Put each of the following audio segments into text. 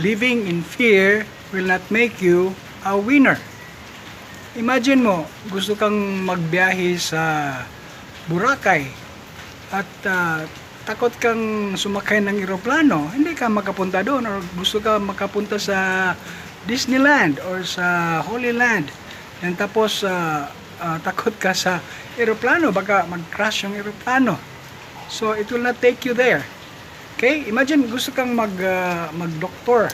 living in fear will not make you a winner. Imagine mo, gusto kang magbiyahe sa Boracay at takot kang sumakay ng eroplano, hindi ka makapunta doon, or gusto ka makapunta sa Disneyland or sa Holy Land, and tapos takot ka sa eroplano, baka mag-crash yung eroplano. So it will not take you there. Okay? Imagine gusto kang mag-doktor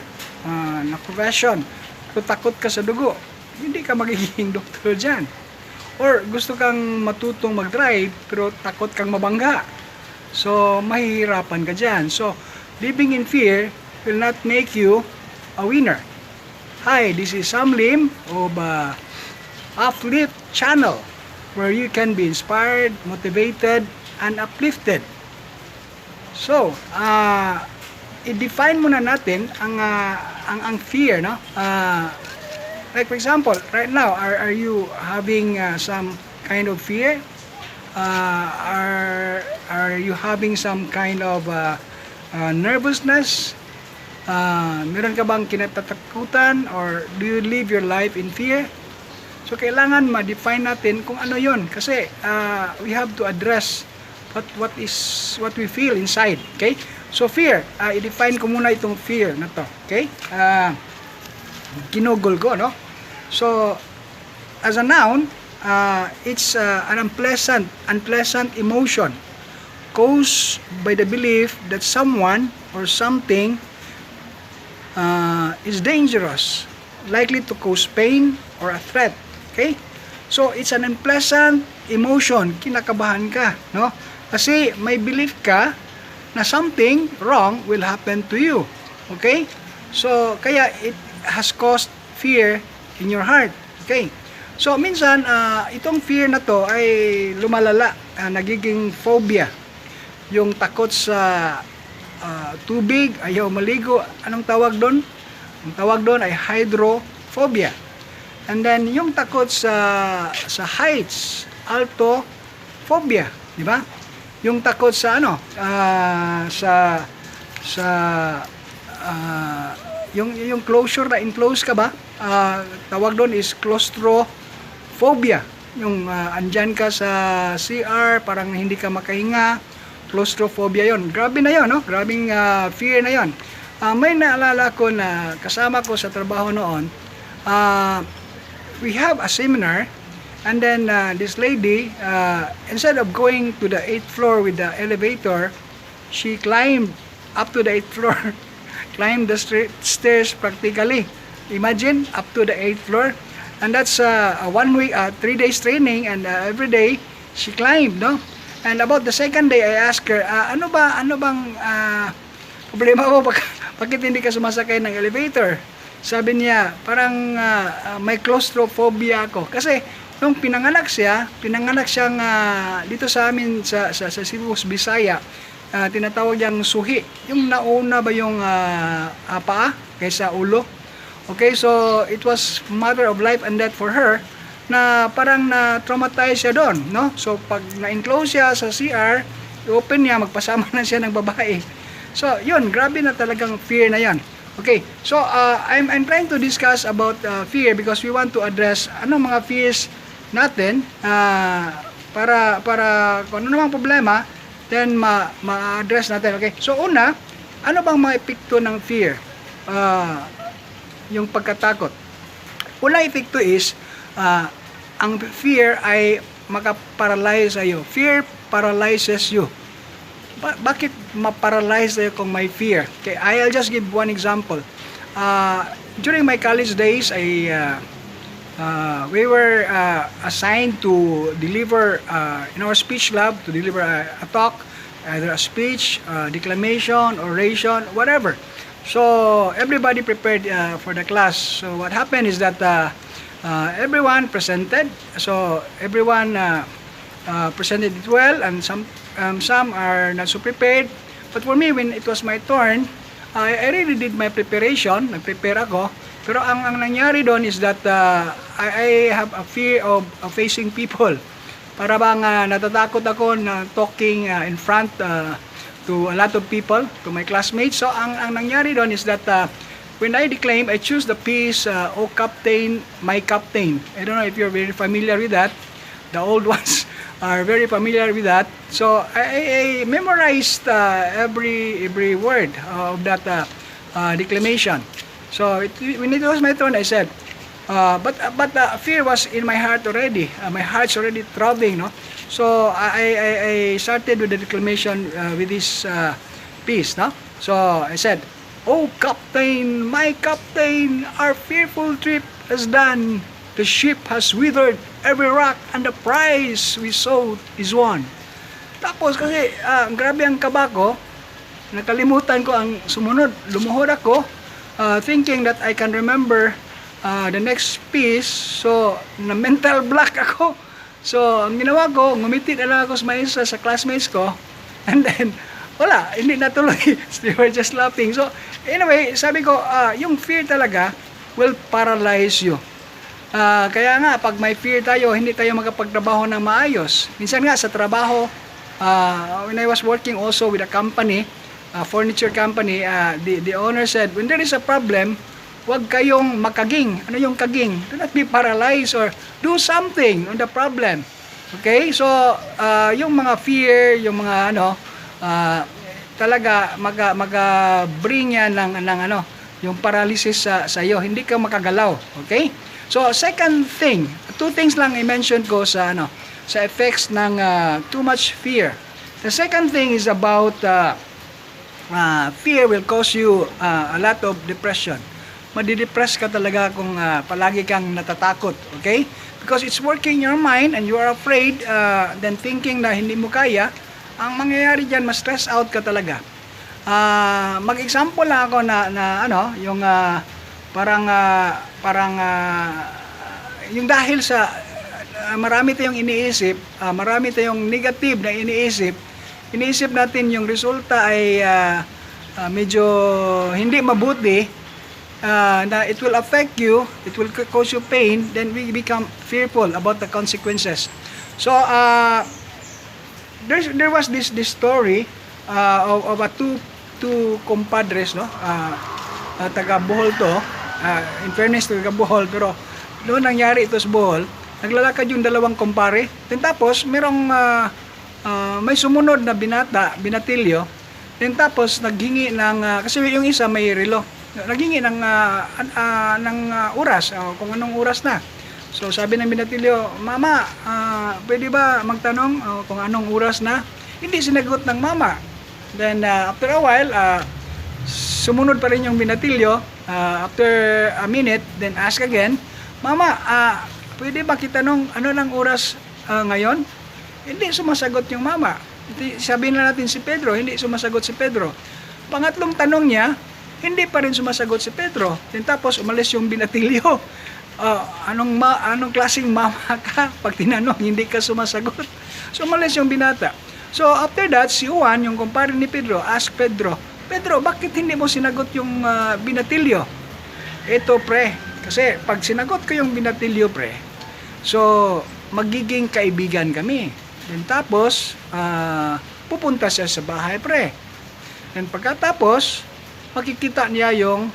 na profession, pero takot ka sa dugo, hindi ka magiging doktor dyan. Or gusto kang matutong mag-drive, pero takot kang mabangga. So, mahihirapan ka dyan. So, living in fear will not make you a winner. Hi, this is Sam Lim of Uplift Channel, where you can be inspired, motivated, and uplifted. So, i-define muna natin ang fear, no? Like for example, right now, are you having some kind of fear? Are you having some kind of nervousness? Meron ka bang kinatatakutan, or do you live your life in fear? So kailangan ma-define natin kung ano yon, kasi we have to address what we feel inside. Okay? So fear, i-define ko muna itong fear na to. Okay? Ginugol ko, no? So as a noun, it's an unpleasant emotion caused by the belief that someone or something is dangerous, likely to cause pain or a threat. Okay? So it's an unpleasant emotion, kinakabahan ka, no? Kasi may belief ka na something wrong will happen to you. Okay? So kaya it has caused fear in your heart. Okay? So minsan itong fear na to ay lumalala, nagiging phobia. Yung takot sa tubig, ayaw maligo, anong tawag doon? Ang tawag doon ay hydrophobia. And then yung takot sa heights, altophobia, di ba? Yung takot sa yung closure, na enclosed ka ba? Tawag doon is claustrophobia. Yung andyan ka sa CR, parang hindi ka makahinga, claustrophobia yon. Grabe na yon, no? Grabing fear na yon. May naalala ko na kasama ko sa trabaho noon, we have a seminar, and then this lady, instead of going to the 8th floor with the elevator, she climbed up to the 8th floor, climbed the stairs practically. Imagine, up to the 8th floor. And that's a 1 week, 3 days training, and every day she climbed, no? And about the second day, I asked her, ano bang problema mo? Bakit hindi ka sumasakay ng elevator? Sabi niya, parang may claustrophobia ako. Kasi nung pinanganak siyang dito sa amin sa Cebu, Bisaya, tinatawag niyang suhi. Yung nauna ba yung paa kaysa ulo? Okay, so it was matter of life and death for her, na parang na-traumatize siya doon, no? So pag na-enclose siya sa CR, i-open niya, magpasama na siya ng babae. So yun, grabe na talagang fear na yan. Okay, so I'm trying to discuss about fear because we want to address anong mga fears natin, para kung ano namang problema, then ma-address natin. Okay, so una, ano bang mga epekto ng fear? Yung pagkatakot. Unang epekto is, ang fear ay makaparalyze sa'yo. Fear paralyzes you. Bakit maparalyze tayo kung may fear? Okay, I'll just give one example. During my college days, we were assigned to deliver in our speech lab, to deliver a talk, either a speech, declamation, oration, whatever. So everybody prepared for the class. So what happened is that everyone presented. So everyone presented it well, and some are not so prepared. But for me, when it was my turn, I really did my preparation. Nag-prepare ako. Pero ang nangyari doon is that I have a fear of facing people. Para bang natatakot ako na talking in front to a lot of people, to my classmates. So ang nangyari doon is that when I declaim, I choose the piece, "O Captain, My Captain." I don't know if you're very familiar with that. The old ones are very familiar with that. So I memorized every word of that declamation. So when it was my turn, I said, but fear was in my heart already. My heart's already throbbing, no? So I started with the declamation with this piece, no? So I said, "Oh Captain, my Captain, our fearful trip is done. The ship has withered every rock, and the prize we sought is won." Tapos kasi grabe ang kaba ko, nakalimutan ko ang sumunod. Lumuhod ako, thinking that I can remember the next piece. So, na mental block ako. So, ang ginawa ko, ngumiti na lang ako sa classmates ko. And then, wala, hindi natuloy. They were just laughing. So, anyway, sabi ko, yung fear talaga will paralyze you. Kaya nga, pag may fear tayo, hindi tayo makapagtrabaho ng maayos. Minsan nga, sa trabaho, when I was working also with a company, furniture company, the owner said, when there is a problem, huwag kayong makaging. Ano yung kaging? Do not be paralyzed or do something on the problem. Okay? So, yung mga fear, yung mga talaga mag-bring yan ng yung paralysis sa iyo. Hindi ka makagalaw. Okay? So, second thing, two things lang i-mention ko sa effects ng too much fear. The second thing is about fear will cause you a lot of depression. Madidepress ka talaga kung palagi kang natatakot, okay? Because it's working in your mind and you are afraid, then thinking na hindi mo kaya, ang mangyayari dyan, ma-stress out ka talaga. Mag-example lang ako yung yung dahil sa marami tayong iniisip, marami tayong negative na iniisip natin yung resulta ay medyo hindi mabuti, na it will affect you, it will cause you pain, then we become fearful about the consequences. So there was this story of two compadres, no? Taga Bohol to, in fairness taga Bohol, pero noon nangyari ito sa Bohol, naglalakad yung dalawang kumpare, then tapos merong may sumunod na binatilyo, then tapos naghingi ng, kasi yung isa may relo, naghingi ng oras, kung anong oras na. So sabi ng binatilyo, "Mama, pwede ba magtanong kung anong oras na?" Hindi sinagot ng mama. Then after a while, sumunod pa rin yung binatilyo. After a minute, then ask again, "Mama, pwede ba kitanong ano ng oras ngayon?" Hindi sumasagot yung mama. Sabihin na natin si Pedro, hindi sumasagot si Pedro. Pangatlong tanong niya, hindi pa rin sumasagot si Pedro. Then tapos umalis yung binatilyo. Anong klaseng mama ka? Pag tinanong, hindi ka sumasagot. So umalis yung binata. So after that, si Juan, yung kumpare ni Pedro, ask Pedro, "Pedro, bakit hindi mo sinagot yung binatilyo?" Ito pre, kasi pag sinagot ko yung binatilyo pre, so magiging kaibigan kami. Then tapos, pupunta siya sa bahay pre. Then pagkatapos, makikita niya yung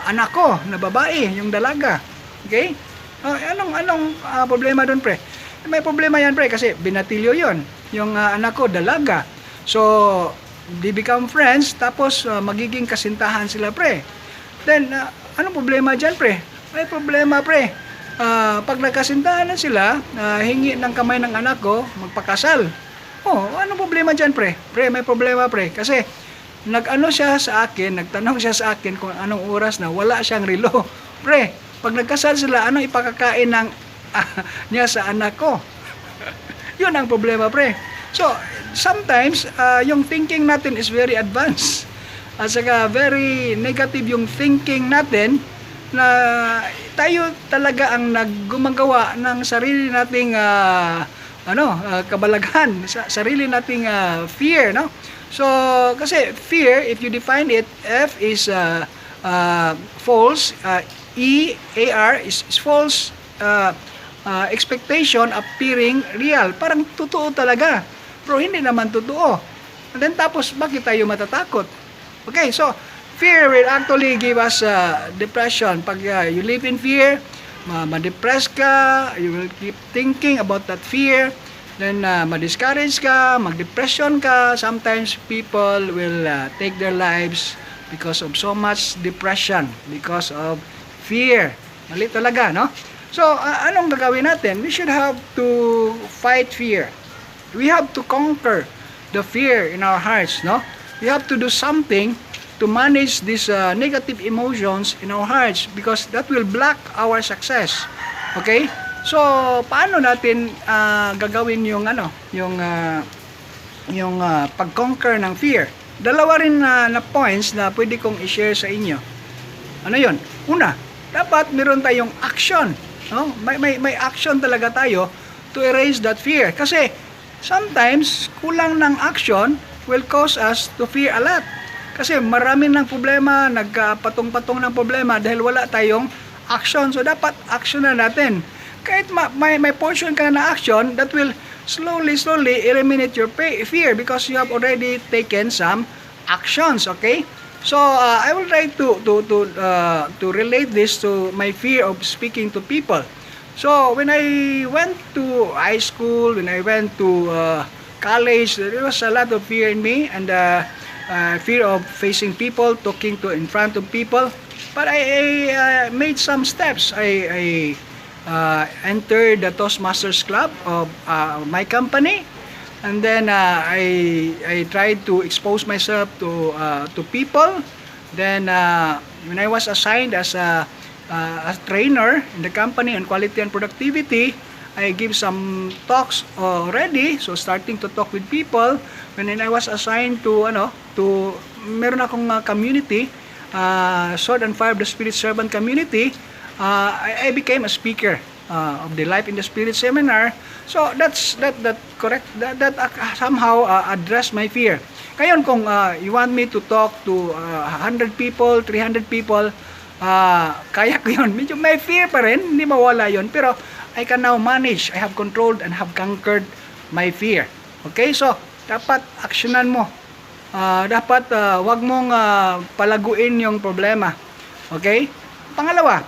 anak ko na babae, yung dalaga. Okay? Anong problema doon pre? May problema yan pre, kasi binatilyo yon. Yung anak ko, dalaga. So, they become friends, tapos magiging kasintahan sila pre. Then, anong problema dyan pre? May problema pre. Pag nagkasintahan na sila, hingi ng kamay ng anak ko, magpakasal. Anong problema dyan pre? Pre, may problema pre. Kasi, nagtanong siya sa akin kung anong oras na, wala siyang relo. Pre, pag nagkasal sila, anong ipakakain niya sa anak ko? Yun ang problema pre. So, sometimes, yung thinking natin is very advanced. At saka very negative yung thinking natin, na tayo talaga ang naggumagawa ng sarili nating kabalaghan, sarili nating fear, no? So kasi fear, if you define it, F is false, EAR is false expectation appearing real. Parang totoo talaga, pero hindi naman totoo. And then tapos bakit tayo matatakot? Okay, so fear will actually give us depression. Pag you live in fear, ma-depress ka, you will keep thinking about that fear, then ma-discourage ka, mag-depression ka. Sometimes people will take their lives because of so much depression, because of fear. Mali talaga, no? So, anong gagawin natin? We should have to fight fear. We have to conquer the fear in our hearts, no? We have to do something to manage these negative emotions in our hearts, because that will block our success. Okay? So, paano natin gagawin yung pag-conquer ng fear? Dalawa rin na points na pwede kong i-share sa inyo. Ano 'yon? Una, dapat meron tayong action, no? May action talaga tayo to erase that fear. Kasi sometimes kulang ng action will cause us to fear a lot. Kasi marami ng problema, nagpatong-patong ng problema dahil wala tayong action. So dapat action na natin. Kahit may portion ka na action, that will slowly eliminate your fear because you have already taken some actions, okay? So I will try to relate this to my fear of speaking to people. So when I went to high school, when I went to college, there was a lot of fear in me, and fear of facing people, talking in front of people. But I made some steps. I entered the Toastmasters Club of my company, and then I tried to expose myself to people. Then when I was assigned as a trainer in the company on quality and productivity, I give some talks already. So starting to talk with people. When I was assigned to meron akong community, Sword and Fire of the Spirit Servant community, I became a speaker of the Life in the Spirit seminar. So that correct, that somehow addressed my fear. Ngayon kung you want me to talk to 100 people, 300 people, kaya ko yun. Medyo may fear pa rin, hindi mawala yun, pero I can now manage. I have controlled and have conquered my fear. Okay, so dapat aksyonan mo. Dapat wag mong palaguin yung problema. Okay? Pangalawa,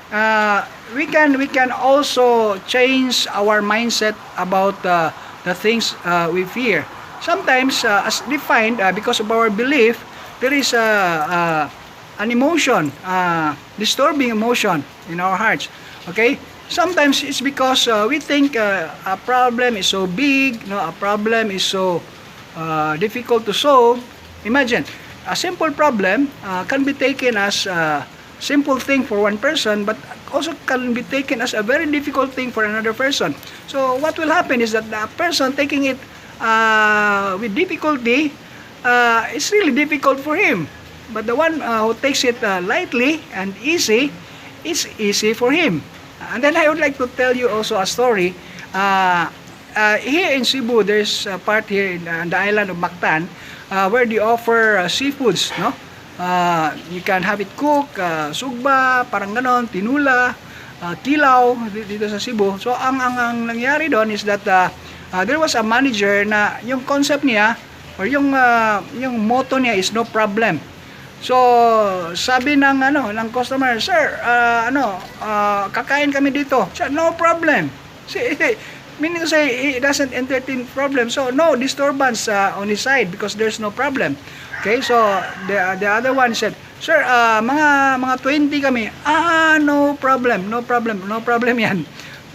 we can also change our mindset about the things we fear. Sometimes, as defined, because of our belief, there is an emotion, disturbing emotion in our hearts. Okay? Sometimes it's because we think a problem is so big, no, a problem is so difficult to solve. Imagine, a simple problem can be taken as a simple thing for one person, but also can be taken as a very difficult thing for another person. So what will happen is that the person taking it with difficulty, it's really difficult for him. But the one who takes it lightly and easy, it's easy for him. And then I would like to tell you also a story. Here in Cebu, there's a part here in the island of Mactan where they offer seafoods, no? You can have it cooked, sugba, parang ganon, tinula, kilaw dito sa Cebu. So ang nangyari doon is that there was a manager na yung concept niya or yung motto niya is no problem. So sabi ng customer, sir, kakain kami dito. Siya, no problem. Meaning to say, he doesn't entertain problem. So no disturbance on his side because there's no problem. Okay, so the other one said, sir, mga 20 kami. No problem yan.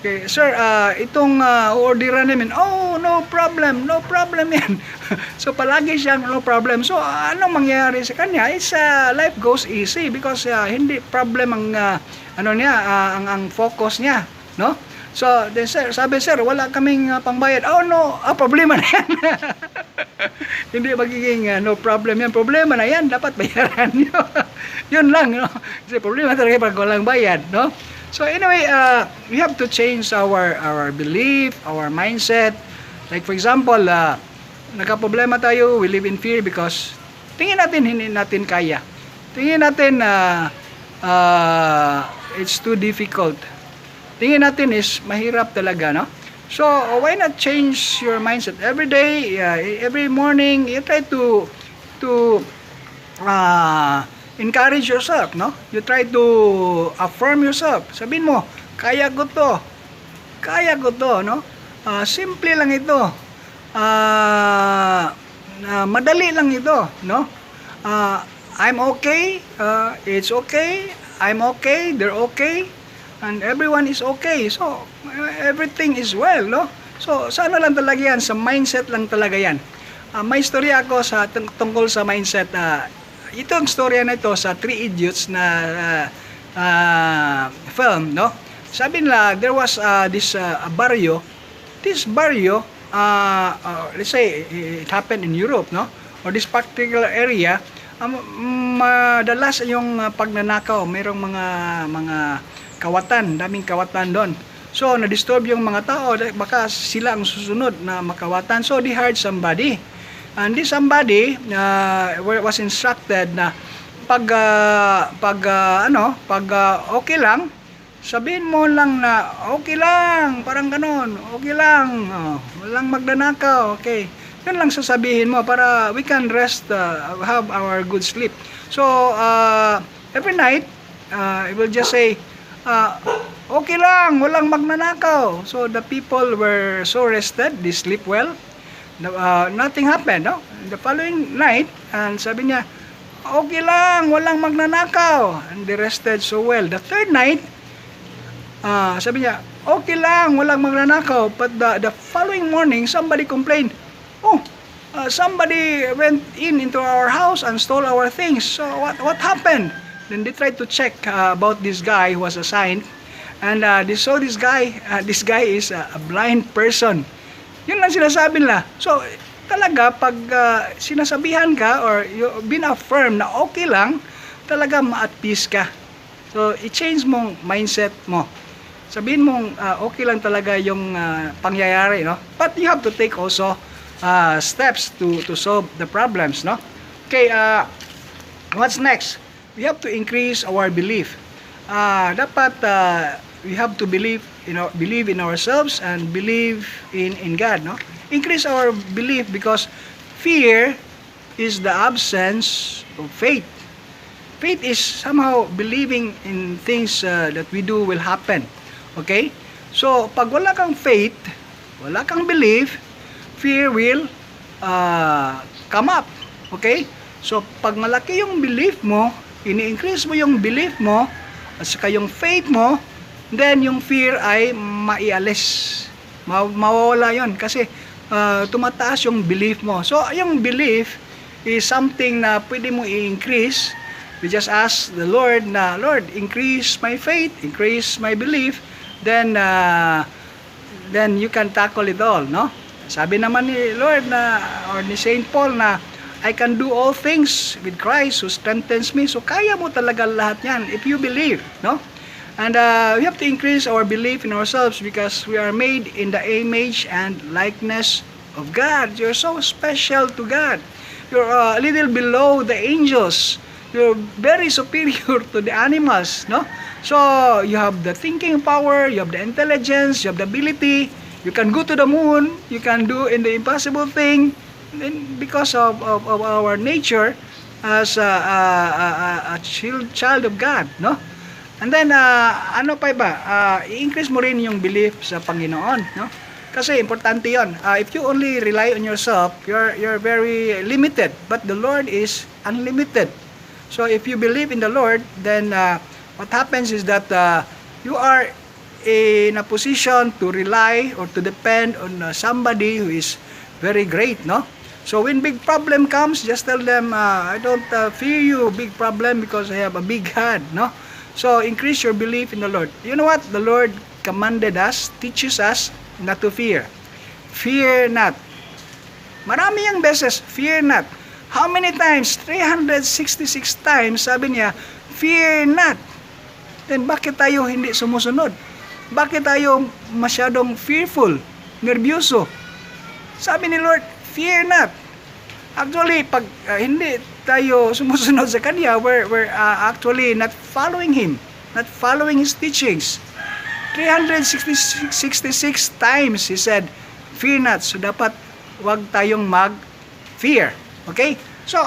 Okay, sir, itong orderan namin, no problem yan. So palagi siyang no problem. So anong mangyayari sa kanya? It's life goes easy because hindi problem ang ang focus niya, no? So then sabi, sir, wala kaming pangbayad. No, problema na yan. Hindi magiging no problem yan. Problema na yan, dapat bayaran nyo. Yun lang, no? Kasi problema talaga pag walang bayad, no? So anyway, we have to change our belief, our mindset. Like for example, nagka-problema tayo, we live in fear because tingin natin hindi natin kaya. Tingin natin it's too difficult. Tingin natin is mahirap talaga, no? So why not change your mindset every day, every morning? You try to encourage yourself, no? You try to affirm yourself. Sabihin mo, kaya ko to. Kaya ko to, no? Simple lang ito. Madali lang ito, no? I'm okay. It's okay. I'm okay. They're okay. And everyone is okay. So, everything is well, no? So, sa ano lang talaga yan? Sa mindset lang talaga yan. May istorya ako tungkol sa mindset. Itong storya na ito sa Three Idiots na film, no? Sabi nila, there was this barrio. This barrio, let's say it happened in Europe, no? Or this particular area, madalas yung pagnanakaw, mayroong mga kawatan, daming kawatan doon. So, na-disturb yung mga tao, baka sila ang susunod na makawatan. So, they hired somebody. And this somebody was instructed na pag okay lang, sabihin mo lang na okay lang, parang ganon, okay lang, walang magnanakaw, okay. Yun lang sasabihin mo para we can rest, have our good sleep. So, every night, it will just say, okay lang, walang magnanakaw. So, the people were so rested, they sleep well. Nothing happened, no? The following night, and sabi niya, okay lang, walang magnanakaw. And they rested so well. The third night, sabi niya, okay lang, walang magnanakaw. But the following morning, somebody complained, somebody went into our house and stole our things. So what happened? Then they tried to check about this guy who was assigned. And they saw this guy is a blind person. Yun lang sinasabi nila. So, talaga, pag sinasabihan ka or you've been affirmed na okay lang, talaga ma-at peace ka. So, i-change mong mindset mo. Sabihin mong okay lang talaga yung pangyayari, no? But you have to take also steps to solve the problems, no? Okay, what's next? We have to increase our belief. Dapat we have to believe in ourselves and believe in God, no? Increase our belief because fear is the absence of faith. Faith is somehow believing in things that we do will happen. Okay? So, pag wala kang faith, wala kang belief, fear will come up. Okay? So, pag malaki yung belief mo, ini-increase mo yung belief mo, at saka yung faith mo, then yung fear ay maialis. Mawawala yon kasi tumataas yung belief mo. So, yung belief is something na pwede mo i-increase. We just ask the Lord na, Lord, increase my faith, increase my belief, then you can tackle it all, no? Sabi naman ni Lord na, or ni Saint Paul na, I can do all things with Christ who strengthens me. So, kaya mo talaga lahat yan if you believe, no? And we have to increase our belief in ourselves because we are made in the image and likeness of God. You're so special to God. You're a little below the angels. You're very superior to the animals, no? So, you have the thinking power, you have the intelligence, you have the ability. You can go to the moon, you can do in the impossible thing. And because of our nature as a child of God, no? And then, ano pa ba? I-increase mo rin yung belief sa Panginoon, no? Kasi importante yon. If you only rely on yourself, you're very limited. But the Lord is unlimited. So, if you believe in the Lord, then what happens is that you are in a position to rely or to depend on somebody who is very great, no? So, when big problem comes, just tell them, I don't fear you, big problem, because I have a big God, no? So, increase your belief in the Lord. You know what? The Lord commanded us, teaches us not to fear. Fear not. Marami yung beses, fear not. How many times? 366 times, sabi niya, fear not. Then, bakit tayo hindi sumusunod? Bakit tayo masyadong fearful, nervyoso? Sabi ni Lord, fear not. Actually, pag hindi tayo sumusunod sa Kanya, we're actually not following Him, not following His teachings. 366 times He said, fear not. So, dapat wag tayong mag-fear. Okay? So,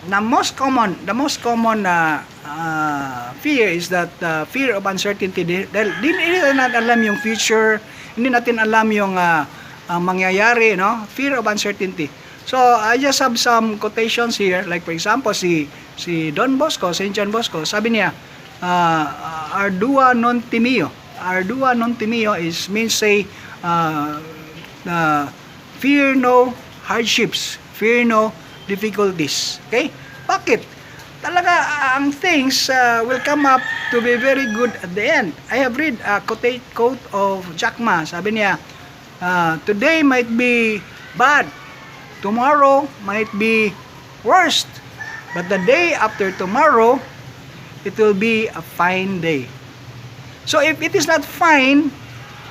the most common fear is that fear of uncertainty. Dahil hindi natin alam yung future, hindi natin alam yung mangyayari, no? Fear of uncertainty. So I just have some quotations here, like for example si Don Bosco, St. John Bosco, sabi niya, ardua non timio. Ardua non timio means say fear no hardships, fear no difficulties. Okay? Bakit? Talaga ang things will come up to be very good at the end. I have read a quote of Jack Ma. Sabi niya, today might be bad, tomorrow might be worst, but the day after tomorrow, it will be a fine day. So if it is not fine,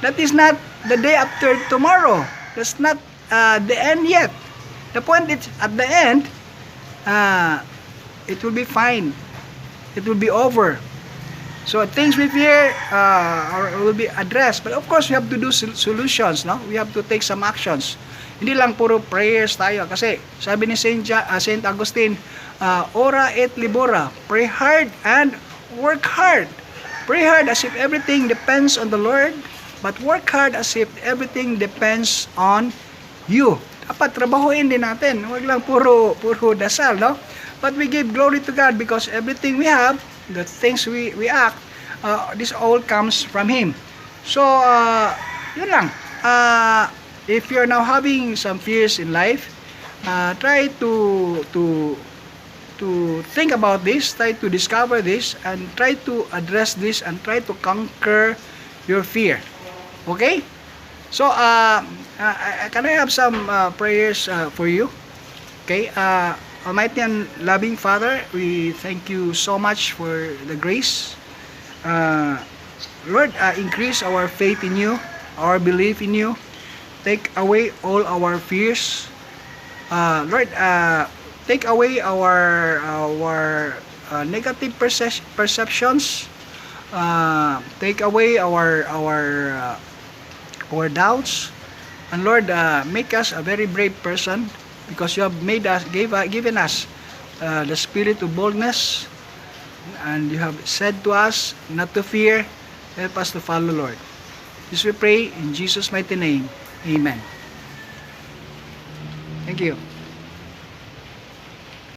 that is not the day after tomorrow. That's not the end yet. The point is, at the end, it will be fine. It will be over. So things we fear will be addressed. But of course, we have to do solutions. No? We have to take some actions. Hindi lang puro prayers tayo. Kasi sabi ni Saint Augustine, ora et libora. Pray hard and work hard. Pray hard as if everything depends on the Lord. But work hard as if everything depends on you. Dapat trabahuin din natin. Huwag lang puro dasal, no? But we give glory to God because everything we have, the things we act, this all comes from Him. So, yun lang. If you're now having some fears in life, try to think about this, try to discover this, and try to address this, and try to conquer your fear. Okay? So, can I have some prayers for you? Okay? Almighty and loving Father, we thank you so much for the grace. Lord, increase our faith in you, our belief in you. Take away all our fears. Lord, take away our negative perceptions. Take away our doubts. And Lord, make us a very brave person, because you have given us the spirit of boldness, and you have said to us not to fear. Help us to follow, Lord. This we pray in Jesus' mighty name. Amen. Thank you.